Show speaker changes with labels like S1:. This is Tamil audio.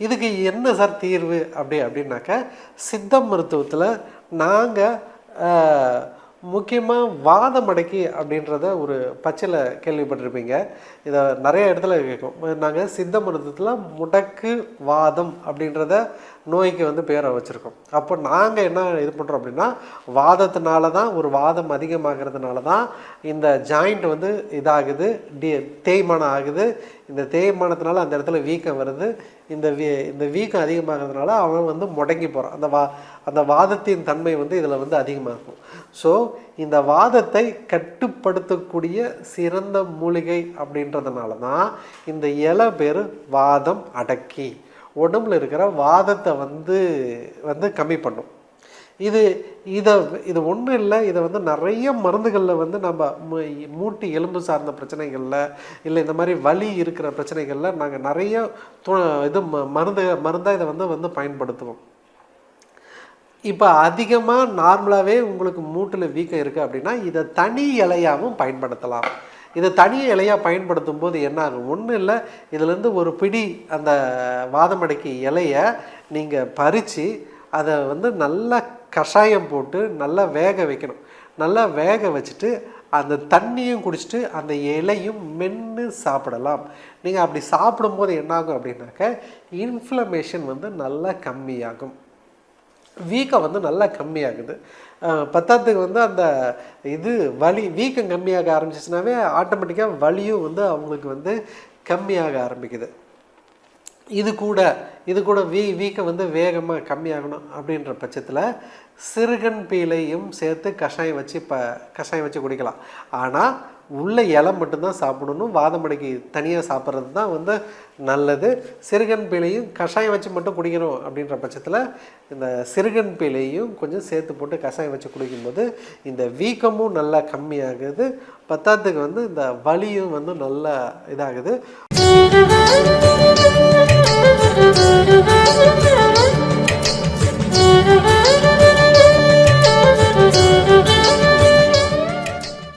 S1: இதுக்கு என்ன சார் தீர்வு அப்படின்னாக்க சித்த மருத்துவத்தில் நாங்கள் முக்கியமாக வாதமடக்கி அப்படின்றத ஒரு பச்சையில் கேள்விப்பட்டிருப்பீங்க. இதை நிறைய இடத்துல கேட்கும். நாங்கள் சித்த மருத்துவத்தில் முடக்கு வாதம் அப்படின்றத நோய்க்கு வந்து பேரை வச்சுருக்கோம். அப்போ நாங்கள் என்ன இது பண்ணுறோம் அப்படின்னா, வாதத்தினால தான், ஒரு வாதம் அதிகமாகிறதுனால தான் இந்த ஜாயிண்ட் வந்து இதாகுது, தேய்மானம் ஆகுது. இந்த தேய்மானத்தினால அந்த இடத்துல வீக்கம் வருது. இந்த வீக்கம் அதிகமாகிறதுனால அவன் வந்து முடங்கி போகிறான். அந்த வாதத்தின் தன்மை வந்து இதில் வந்து அதிகமாகும். ஸோ இந்த வாதத்தை கட்டுப்படுத்தக்கூடிய சிறந்த மூலிகை அப்படின்றதுனால தான் இந்த இலை பேர் வாதம் அடக்கி. உடம்புல இருக்கிற வாதத்தை வந்து கம்மி பண்ணும். இது ஒன்றும் இல்லை. இதை வந்து நிறைய மருந்துகளில் வந்து நம்ம மூட்டு எலும்பு சார்ந்த பிரச்சனைகளில், இல்லை இந்த மாதிரி வலி இருக்கிற பிரச்சனைகளில் நாங்கள் நிறைய மருந்தாக இதை வந்து பயன்படுத்துவோம். இப்போ அதிகமாக நார்மலாகவே உங்களுக்கு மூட்டில் வீக்கம் இருக்குது அப்படின்னா இதை தனி இலையாகவும் பயன்படுத்தலாம். இதை தனி இலையாக பயன்படுத்தும் போது என்ன ஆகும்? ஒன்றும் இல்லை, இதிலேருந்து ஒரு பிடி அந்த வாதமடக்கி இலையை நீங்கள் பறித்து அதை வந்து நல்லா கஷாயம் போட்டு நல்லா வேக வைக்கணும். நல்லா வேக வச்சுட்டு அந்த தண்ணியும் குடிச்சிட்டு அந்த இலையும் மென்று சாப்பிடலாம். நீங்கள் அப்படி சாப்பிடும்போது என்னாகும் அப்படின்னாக்க இன்ஃப்ளமேஷன் வந்து நல்லா கம்மியாகும், வீக்கம் வந்து நல்லா கம்மியாகுது. பத்தாத்துக்கு வந்து அந்த வீக்கம் கம்மியாக ஆரம்பிச்சிச்சுனாவே ஆட்டோமேட்டிக்காக வலியும் வந்து அவங்களுக்கு வந்து கம்மியாக ஆரம்பிக்குது. இது கூட வீக்கம் வந்து வேகமாக கம்மியாகணும் அப்படின்ற பட்சத்தில் சிறுகன் பீலையும் சேர்த்து கஷாயம் வச்சு குடிக்கலாம். ஆனால் உள்ள இலை மட்டும்தான் சாப்பிடணும். வாதமடக்கி தனியாக சாப்பிட்றது தான் வந்து நல்லது. சிறுகன் பீலையும் கஷாயம் வச்சு மட்டும் குடிக்கணும் அப்படின்ற பட்சத்தில் இந்த சிறுகன் பீலையும் கொஞ்சம் சேர்த்து போட்டு கஷாயம் வச்சு குடிக்கும்போது இந்த வீக்கமும் நல்லா கம்மியாகுது. பத்தாத்துக்கு வந்து இந்த வலியும் வந்து நல்லா இதாகுது.